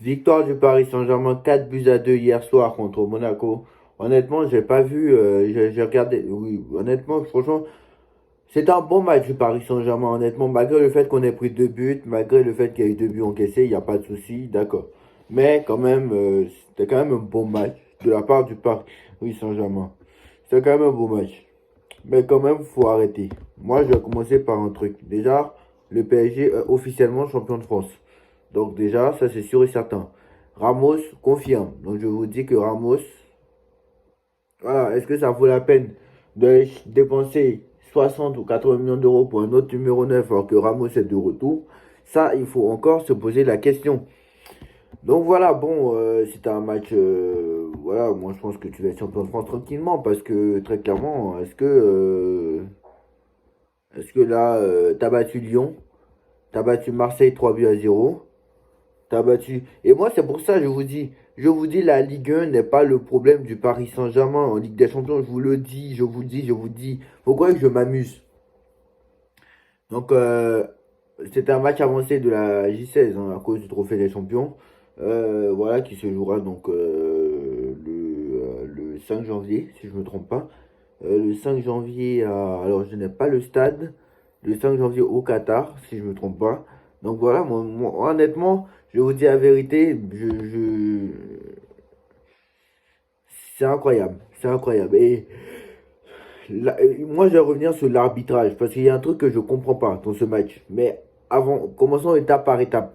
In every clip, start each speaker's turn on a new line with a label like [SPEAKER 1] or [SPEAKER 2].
[SPEAKER 1] Victoire du Paris Saint-Germain 4 buts à 2 hier soir contre Monaco. Honnêtement, j'ai pas vu, j'ai regardé. Oui, honnêtement, franchement, c'était un bon match du Paris Saint-Germain. Honnêtement, malgré le fait qu'on ait pris deux buts, malgré le fait qu'il y ait eu deux buts encaissés, il n'y a pas de souci, d'accord. Mais quand même, c'était quand même un bon match de la part du Paris Saint-Germain. C'était quand même un bon match. Mais quand même, faut arrêter. Moi, je vais commencer par un truc. Déjà, le PSG est officiellement champion de France. Donc déjà, ça c'est sûr et certain. Ramos confirme. Donc je vous dis que Ramos, voilà, est-ce que ça vaut la peine de dépenser 60 ou 80 millions d'euros pour un autre numéro 9 alors que Ramos est de retour? Ça, il faut encore se poser la question. Donc voilà, bon, c'était un match, voilà, moi je pense que tu vas être champion de France tranquillement parce que très clairement, est-ce que là, t'as battu Lyon, t'as battu Marseille 3 buts à 0. T'as battu. Et moi, c'est pour ça, je vous dis, la Ligue 1 n'est pas le problème du Paris Saint-Germain en Ligue des Champions. Je vous le dis, je vous le dis, je vous le dis. Pourquoi que je m'amuse? Donc, c'était un match avancé de la J16 hein, à cause du Trophée des Champions. Voilà, qui se jouera donc le 5 janvier, si je ne me trompe pas. Le 5 janvier, alors je n'ai pas le stade. Le 5 janvier au Qatar, si je ne me trompe pas. Donc voilà, moi, honnêtement, je vous dis la vérité, c'est incroyable. C'est incroyable. Et moi, je vais revenir sur l'arbitrage, parce qu'il y a un truc que je ne comprends pas dans ce match. Mais avant, commençons étape par étape.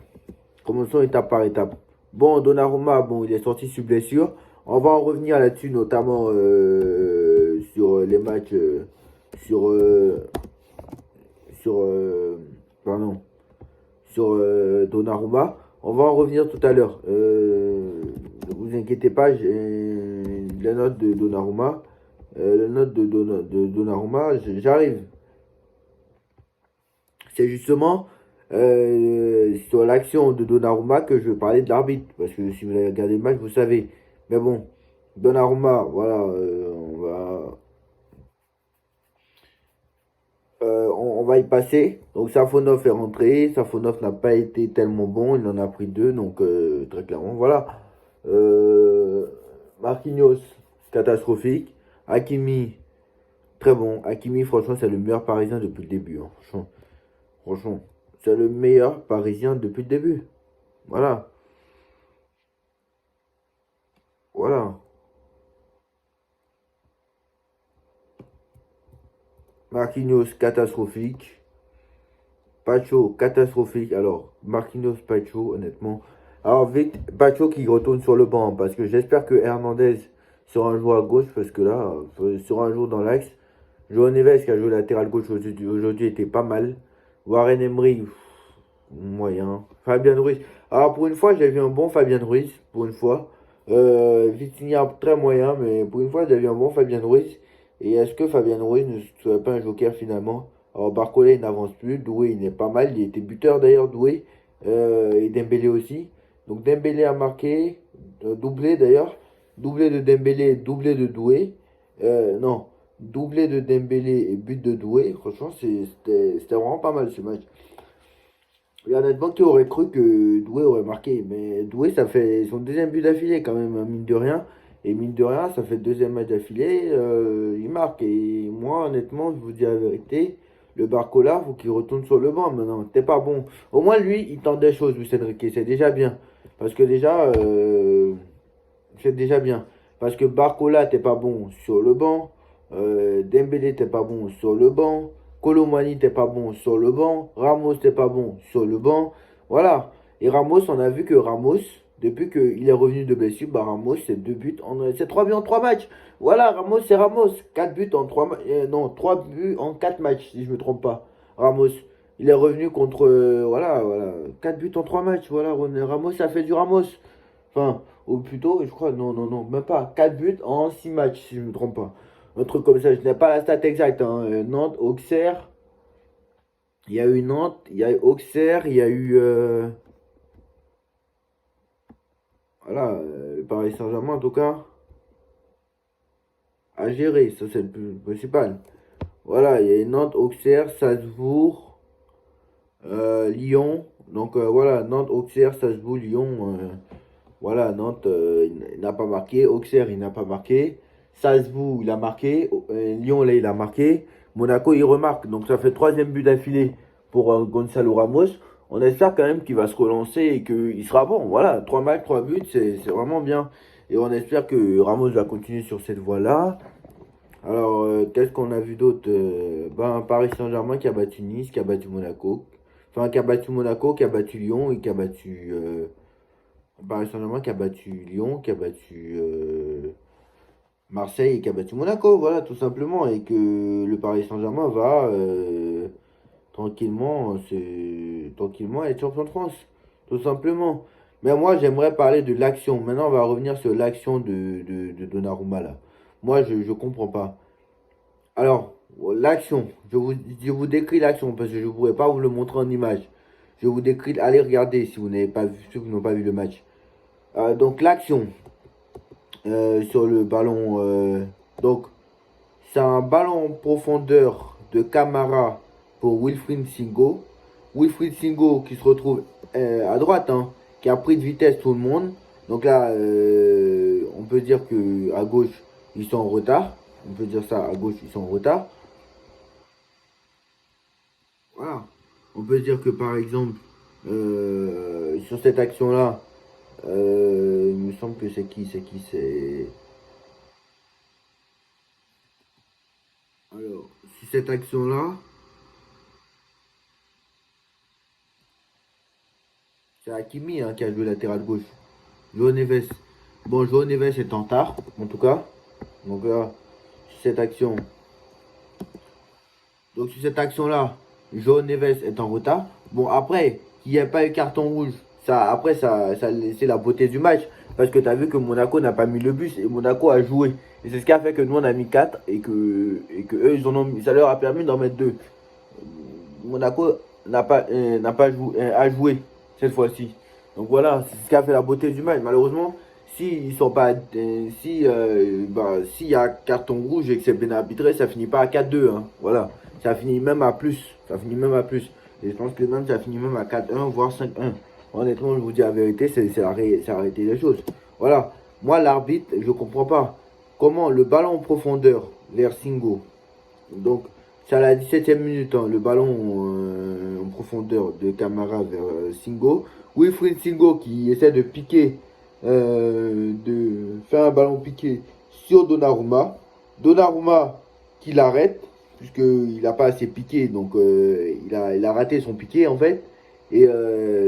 [SPEAKER 1] Commençons étape par étape. Bon, Donnarumma, bon, il est sorti sur blessure. On va en revenir là-dessus, notamment sur les matchs, sur, sur, pardon, sur Donnarumma. On va en revenir tout à l'heure. Ne vous inquiétez pas, j'ai la note de Donnarumma. La note de Donnarumma, j'arrive. C'est justement sur l'action de Donnarumma que je veux parler de l'arbitre. Parce que si vous avez regardé le match, vous savez. Mais bon, Donnarumma, voilà, on va y passer. Donc Safonov est rentré. Safonov n'a pas été tellement bon. Il en a pris deux. Donc très clairement, voilà. Euh, Marquinhos, catastrophique. Hakimi, très bon. Hakimi, franchement, c'est le meilleur Parisien depuis le début, hein. Franchement, c'est le meilleur Parisien depuis le début. Voilà. Voilà. Marquinhos, catastrophique. Pacho, catastrophique. Alors, Marquinhos, Pacho, honnêtement. Alors, vite, Pacho qui retourne sur le banc. Parce que j'espère que Hernandez sera un joueur à gauche. Parce que là, sera un jour dans l'axe. João Neves qui a joué latéral gauche aujourd'hui était pas mal. Warren Emery, moyen. Fabien Ruiz. Alors, pour une fois, j'ai vu un bon Fabien Ruiz. Pour une fois. Vitinha, très moyen. Mais pour une fois, j'ai vu un bon Fabien Ruiz. Et est-ce que Fabien Ruiz ne serait pas un joker finalement? Alors Barcola il n'avance plus, Doué il est pas mal, il était buteur d'ailleurs Doué, et Dembélé aussi. Donc Dembélé a marqué, doublé d'ailleurs, doublé de Dembélé, doublé de Doué. Non, doublé de Dembélé et but de Doué. Franchement c'était vraiment pas mal ce match. Et honnêtement, qui aurait cru que Doué aurait marqué? Mais Doué, ça fait son deuxième but d'affilée quand même, hein, mine de rien. Et mine de rien, ça fait le deuxième match d'affilée, il marque. Et moi, honnêtement, je vous dis la vérité, le Barcola, faut qu'il retourne sur le banc maintenant. T'es pas bon. Au moins, lui, il tente des choses, Luis Enrique. C'est déjà bien. Parce que déjà, c'est déjà bien. Parce que Barcola, t'es pas bon sur le banc. Dembélé, t'es pas bon sur le banc. Colomani, t'es pas bon sur le banc. Ramos, t'es pas bon sur le banc. Voilà. Et Ramos, on a vu que Ramos, depuis qu'il est revenu de blessure, bah Ramos, c'est 3 buts en 3 matchs. Voilà, Ramos, c'est Ramos. 4 buts en 3 matchs. Non, 3 buts en 4 matchs, si je me trompe pas. Ramos. Il est revenu contre. Voilà, voilà. 4 buts en 3 matchs. Voilà, Ramos, ça fait du Ramos. Enfin, ou plutôt, je crois, non, non, non, même pas. 4 buts en 6 matchs, si je ne me trompe pas. Un truc comme ça, je n'ai pas la stat exacte, hein. Nantes, Auxerre, il y a eu Nantes, il y a eu Auxerre, il y a eu. Voilà, le Paris Saint-Germain en tout cas, à gérer, ça c'est le plus principal. Voilà, il y a eu Nantes, Auxerre, Salzbourg, Lyon. Donc voilà, Nantes, Auxerre, Strasbourg, Lyon. Voilà, Nantes, il n'a pas marqué. Auxerre, il n'a pas marqué. Salzbourg, il a marqué. Lyon, là, il a marqué. Monaco, il remarque. Donc ça fait troisième but d'affilée pour Gonzalo Ramos. On espère quand même qu'il va se relancer et qu'il sera bon. Voilà, 3 matchs, 3 buts, c'est vraiment bien. Et on espère que Ramos va continuer sur cette voie-là. Alors, qu'est-ce qu'on a vu d'autre? Paris Saint-Germain qui a battu Nice, qui a battu Monaco. Enfin, qui a battu Monaco, qui a battu Lyon et qui a battu... Paris Saint-Germain qui a battu Lyon, qui a battu Marseille et qui a battu Monaco. Voilà, tout simplement. Et que le Paris Saint-Germain va tranquillement être champion de France. Tout simplement. Mais moi, j'aimerais parler de l'action. Maintenant, on va revenir sur l'action de Donnarumma, là. Moi, je ne comprends pas. Alors, l'action, je vous décris l'action parce que je ne pourrais pas vous le montrer en image. Je vous décris, allez regarder si vous n'avez pas vu, si vous n'avez pas vu le match. Donc l'action sur le ballon, donc c'est un ballon en profondeur de Camara pour Wilfried Singo. Wilfried Singo qui se retrouve à droite, hein, qui a pris de vitesse tout le monde. Donc là, on peut dire que à gauche, ils sont en retard. On peut dire ça, à gauche, ils sont en retard. Voilà. On peut dire que par exemple, sur cette action-là, il me semble que c'est... Alors, sur cette action-là, c'est Hakimi, hein, qui a joué latéral gauche. João Neves. Bon, João Neves est en retard, en tout cas. Donc là, sur cette action. Donc sur cette action-là, João Neves est en retard. Bon, après, qu'il n'y ait pas eu carton rouge, ça a laissé la beauté du match. Parce que tu as vu que Monaco n'a pas mis le but et Monaco a joué. Et c'est ce qui a fait que nous, on a mis 4 et que eux, ça leur a permis d'en mettre 2. Monaco a joué cette fois-ci. Donc voilà, c'est ce qui a fait la beauté du match. Malheureusement, si ils sont pas, s'il y a carton rouge et que c'est bien arbitré, ça finit pas à 4-2. Hein. Voilà, ça finit même à plus. Ça finit même à plus. Et je pense que même ça finit même à 4-1, voire 5-1. Honnêtement, je vous dis la vérité, c'est arrêter les choses. Voilà, moi l'arbitre, je comprends pas comment le ballon en profondeur vers Singo. Donc c'est à la 17e minute, hein, le ballon en profondeur de Camara vers Singo. Wilfried Singo qui essaie de piquer, de faire un ballon piqué sur Donnarumma. Donnarumma qui l'arrête, puisqu'il n'a pas assez piqué, donc il a raté son piqué en fait. Et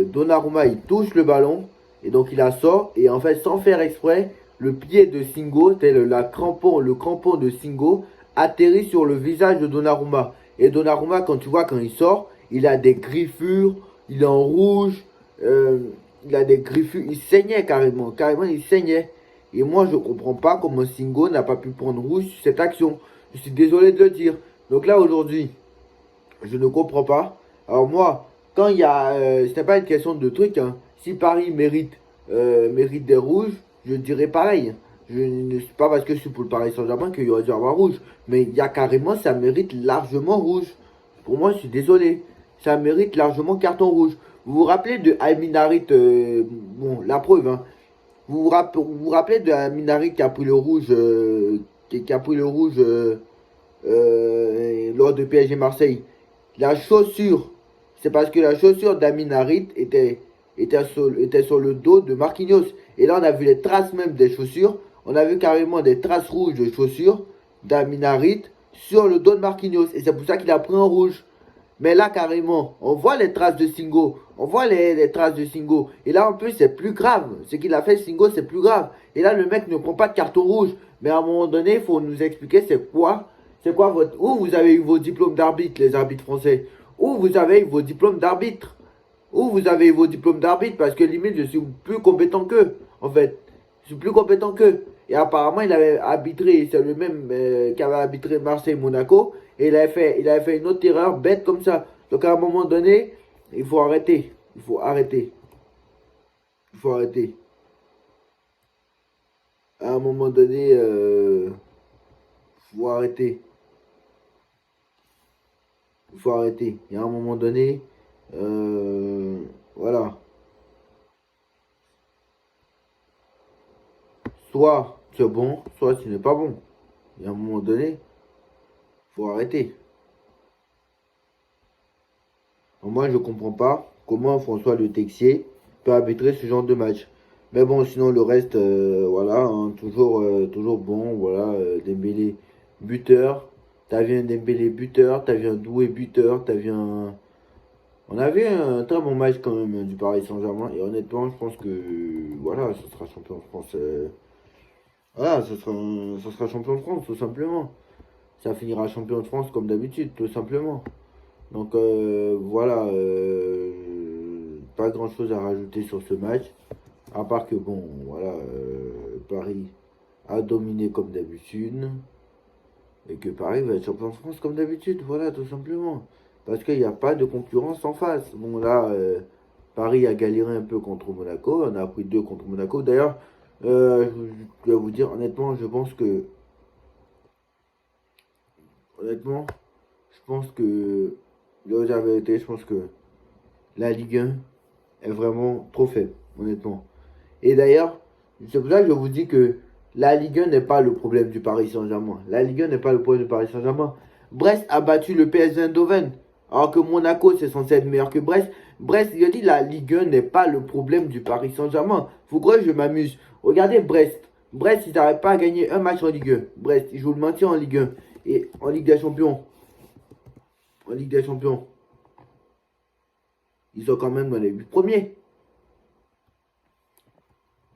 [SPEAKER 1] Donnarumma il touche le ballon, et donc il la sort, et en fait sans faire exprès, le pied de Singo, le crampon de Singo, atterrit sur le visage de Donnarumma. Et Donnarumma, quand tu vois, quand il sort, il a des griffures, il est en rouge, il a des griffures, il saignait carrément, carrément il saignait. Et moi, je ne comprends pas comment Singo n'a pas pu prendre rouge sur cette action. Je suis désolé de le dire. Donc là, aujourd'hui, je ne comprends pas. Alors moi, quand il y a... ce n'est pas une question de truc. Hein. Si Paris mérite des rouges, je dirais pareil. Je ne suis pas parce que je suis pour le Paris Saint-Germain qu'il y aurait dû avoir rouge. Mais il y a carrément, ça mérite largement rouge. Pour moi, je suis désolé. Ça mérite largement carton rouge. Vous vous rappelez de Amin Harit, bon, la preuve, hein. Vous rappelez de Amin Harit qui a pris le rouge, qui a pris le rouge lors de PSG Marseille. La chaussure, c'est parce que la chaussure d'Amin Harit était sur le dos de Marquinhos. Et là, on a vu les traces même des chaussures. On a vu carrément des traces rouges de chaussures d'Amin Harit sur le dos de Marquinhos. Et c'est pour ça qu'il a pris en rouge. Mais là, carrément, on voit les traces de Singo. On voit les traces de Singo. Et là, en plus, c'est plus grave. Ce qu'il a fait, Singo, c'est plus grave. Et là, le mec ne prend pas de carton rouge. Mais à un moment donné, il faut nous expliquer c'est quoi votre... Où vous avez eu vos diplômes d'arbitre, les arbitres français? Où vous avez eu vos diplômes d'arbitre? Où vous avez eu vos diplômes d'arbitre? Parce que limite, je suis plus compétent qu'eux, en fait. Je suis plus compétent qu'eux. Et apparemment, il avait arbitré, c'est le même qui avait arbitré Marseille-Monaco. Et il avait fait une autre erreur bête comme ça. Donc à un moment donné, il faut arrêter. Il faut arrêter. Il faut arrêter. À un moment donné, il faut arrêter. Il faut arrêter. Il y a un moment donné, Voilà. Soit tu es bon, soit tu n'es pas bon. Et à un moment donné, faut arrêter. Moi, je comprends pas comment François Le Texier peut arbitrer ce genre de match. Mais bon, sinon le reste, voilà, hein, toujours bon, voilà, Dembélé buteur. T'as vu un Dembélé buteur, t'as vu un Doué buteur, t'as vu un... On avait un très bon match quand même du Paris Saint-Germain. Et honnêtement, je pense que, voilà, ce sera champion de France. Voilà, ce sera champion de France, tout simplement. Ça finira champion de France comme d'habitude, tout simplement. Donc voilà, pas grand chose à rajouter sur ce match. À part que bon, voilà, Paris a dominé comme d'habitude. Et que Paris va être champion de France comme d'habitude, voilà, tout simplement. Parce qu'il n'y a pas de concurrence en face. Bon là, Paris a galéré un peu contre Monaco. On a pris 2 contre Monaco. D'ailleurs, je dois vous dire, honnêtement, je pense que... Honnêtement, je pense que... La vérité, je pense que la Ligue 1 est vraiment trop faible, honnêtement. Et d'ailleurs, c'est pour ça que je vous dis que la Ligue 1 n'est pas le problème du Paris Saint-Germain. La Ligue 1 n'est pas le problème du Paris Saint-Germain. Brest a battu le PSV Eindhoven. Alors que Monaco, c'est censé être meilleur que Brest. Brest, il a dit la Ligue 1 n'est pas le problème du Paris Saint-Germain. Vous croyez que je m'amuse? Regardez Brest. Brest, ils n'arrivent pas à gagner un match en Ligue 1. Brest, ils jouent le maintien en Ligue 1. Et en Ligue des Champions. En Ligue des Champions. Ils sont quand même dans les 8 premiers.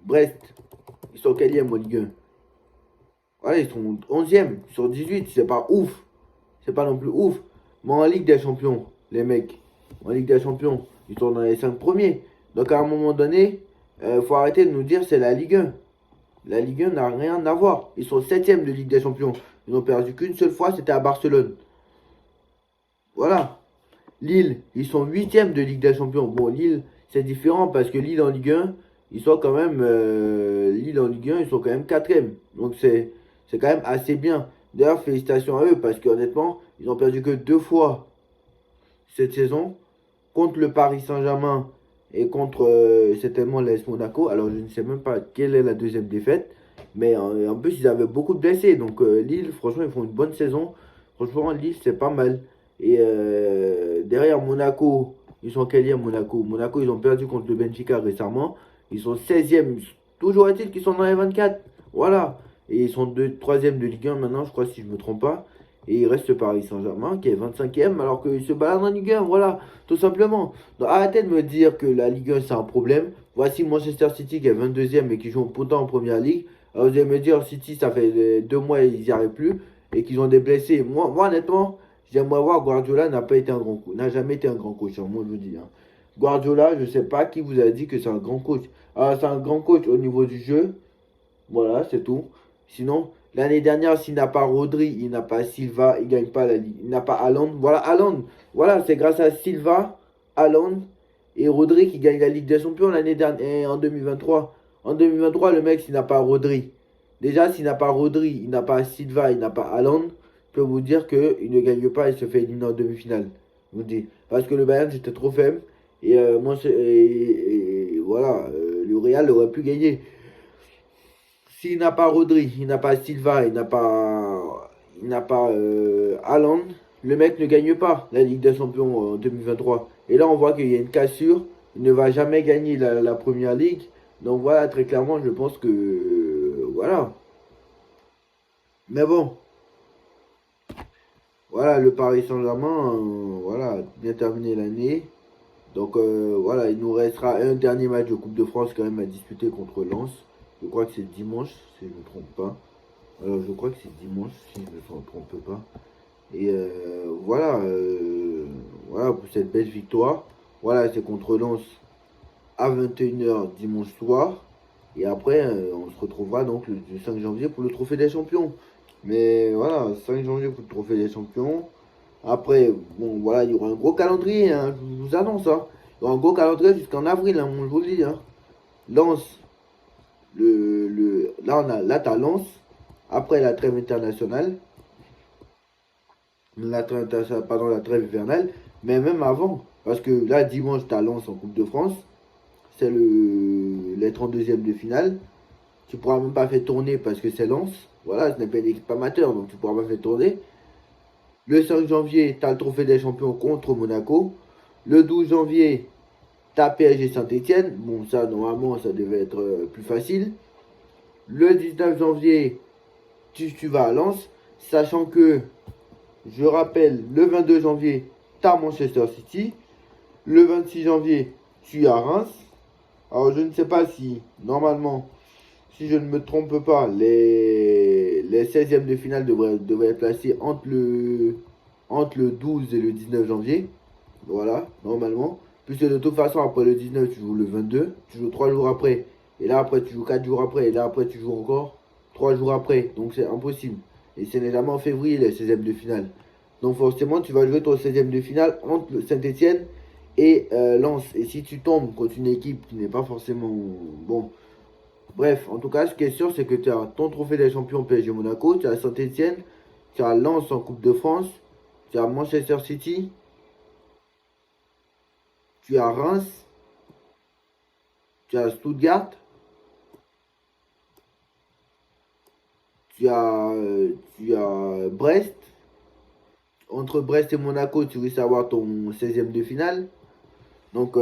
[SPEAKER 1] Brest, ils sont qualifiés en Ligue 1. Voilà, ils sont 11e sur 18. C'est pas ouf. C'est pas non plus ouf. Mais en Ligue des Champions, les mecs, en Ligue des Champions, ils sont dans les 5 premiers. Donc à un moment donné, faut arrêter de nous dire c'est la Ligue 1. La Ligue 1 n'a rien à voir. Ils sont 7e de Ligue des Champions. Ils n'ont perdu qu'une seule fois, c'était à Barcelone. Voilà. Lille, ils sont 8e de Ligue des Champions. Bon, Lille, c'est différent parce que Lille en Ligue 1, ils sont quand même. Lille en Ligue 1, ils sont quand même 4e. Donc c'est quand même assez bien. D'ailleurs, félicitations à eux parce qu'honnêtement, ils ont perdu que 2 fois cette saison contre le Paris Saint-Germain et contre certainement l'AS Monaco. Alors, je ne sais même pas quelle est la deuxième défaite. Mais en plus, ils avaient beaucoup de blessés. Donc, Lille, franchement, ils font une bonne saison. Franchement, Lille, c'est pas mal. Et derrière Monaco, ils sont qualifiés à Monaco. Monaco, ils ont perdu contre le Benfica récemment. Ils sont 16e. Toujours est-il qu'ils sont dans les 24. Voilà. Et ils sont 3e de Ligue 1 maintenant, je crois, si je ne me trompe pas. Et il reste Paris Saint-Germain qui est 25e alors qu'ils se baladent en Ligue 1. Voilà, tout simplement. Donc arrêtez de me dire que la Ligue 1 c'est un problème. Voici Manchester City qui est 22e et qui joue pourtant en première ligue. Alors vous allez me dire City ça fait 2 mois et ils n'y arrivent plus et qu'ils ont des blessés. Moi honnêtement, j'aimerais voir Guardiola n'a pas été un grand coach, n'a jamais été un grand coach, hein, moi je vous dis. Hein. Guardiola, je ne sais pas qui vous a dit que c'est un grand coach. Alors c'est un grand coach au niveau du jeu. Voilà, c'est tout. Sinon, l'année dernière, s'il n'a pas Rodri, il n'a pas Silva, il ne gagne pas la Ligue. Il n'a pas Haaland. Voilà, Haaland. Voilà, c'est grâce à Silva, Haaland et Rodri qui gagne la Ligue des Champions l'année dernière, en 2023. En 2023, le mec, s'il n'a pas Rodri, déjà, s'il n'a pas Rodri, il n'a pas Silva, il n'a pas Haaland, je peux vous dire qu'il ne gagne pas, il se fait éliminer en demi-finale. Je vous dis. Parce que le Bayern, c'était trop faible. Et, voilà, le Real aurait pu gagner. S'il n'a pas Rodri, il n'a pas Silva, il n'a pas Haaland, le mec ne gagne pas la Ligue des Champions en 2023. Et là, on voit qu'il y a une cassure. Il ne va jamais gagner la Première Ligue. Donc voilà, très clairement, je pense que... voilà. Mais bon, voilà, le Paris Saint-Germain, voilà, bien terminé l'année. Donc voilà, il nous restera un dernier match de Coupe de France quand même à disputer contre Lens. Je crois que c'est dimanche, si je ne me trompe pas. Alors je crois que c'est dimanche, si je ne me trompe pas. Et voilà, voilà pour cette belle victoire. Voilà, c'est contre Lens à 21h dimanche soir. Et après, on se retrouvera donc le 5 janvier pour le Trophée des Champions. Mais voilà, 5 janvier pour le Trophée des Champions. Après, bon, voilà, il y aura un gros calendrier, hein, je vous annonce. Hein. Il y aura un gros calendrier jusqu'en avril, hein, je vous le dis. Hein. Lens, là, t'as Lens. Après la trêve internationale. Pardon, la trêve hivernale. Mais même avant. Parce que là, dimanche, tu as Lens en Coupe de France. C'est les 32e de finale. Tu pourras même pas faire tourner parce que c'est Lens. Voilà, ce n'est pas une équipe amateur, donc tu pourras pas faire tourner. Le 5 janvier, tu as le trophée des champions contre Monaco. Le 12 janvier, tu as PSG Saint-Etienne. Bon, ça, normalement, ça devait être plus facile. Le 19 janvier, tu vas à Lens. Sachant que, je rappelle, le 22 janvier, tu as Manchester City. Le 26 janvier, tu as Reims. Alors, je ne sais pas si, normalement, si je ne me trompe pas, les 16e de finale devraient être placés entre le 12 et le 19 janvier. Voilà, normalement. Puisque de toute façon, après le 19, tu joues le 22. Tu joues 3 jours après. Et là, après, tu joues 4 jours après. Et là, après, tu joues encore 3 jours après. Donc, c'est impossible. Et ce n'est jamais en février, les 16e de finale. Donc, forcément, tu vas jouer ton 16e de finale entre Saint-Etienne et Lens. Et si tu tombes contre une équipe qui n'est pas forcément bon. Bref, en tout cas, ce qui est sûr, c'est que tu as ton trophée des champions PSG Monaco, tu as Saint-Etienne, tu as Lens en Coupe de France, tu as Manchester City, tu as Reims, tu as Stuttgart, tu as Brest. Entre Brest et Monaco, tu risques d'avoir ton 16e de finale. Donc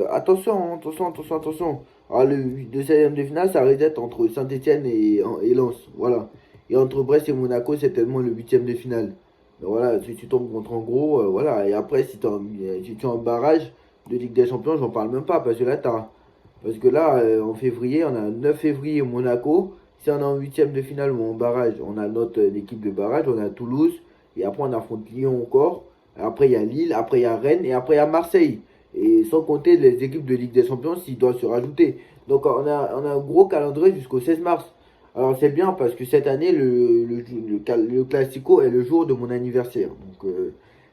[SPEAKER 1] attention, attention, attention, attention. Alors, le 16e de finale, ça risque d'être entre Saint-Etienne et Lens. Voilà. Et entre Brest et Monaco, c'est tellement le 8e de finale. Mais voilà, si tu tombes contre en gros, voilà. Et après, si tu es en barrage de Ligue des Champions, j'en parle même pas. Parce que là, en février, on a 9 février Monaco. Si on est en 8e de finale ou en barrage, on a notre équipe de barrage, on a Toulouse. Et après, on affronte Lyon encore. Après, il y a Lille. Après, il y a Rennes. Et après, il y a Marseille. Et sans compter les équipes de Ligue des Champions s'ils doivent se rajouter. Donc on a un gros calendrier jusqu'au 16 mars. Alors c'est bien parce que cette année, le Classico est le jour de mon anniversaire. Donc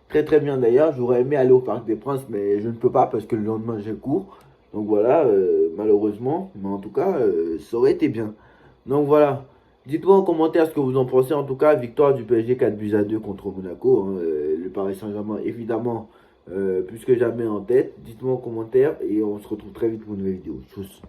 [SPEAKER 1] très très bien d'ailleurs. J'aurais aimé aller au Parc des Princes, mais je ne peux pas parce que le lendemain j'ai cours. Donc voilà, malheureusement. Mais en tout cas, ça aurait été bien. Donc voilà. Dites-moi en commentaire ce que vous en pensez. En tout cas, victoire du PSG 4-2 contre Monaco, hein. Le Paris Saint-Germain, évidemment, plus que jamais en tête. Dites-moi en commentaire et on se retrouve très vite pour une nouvelle vidéo. Tchuss.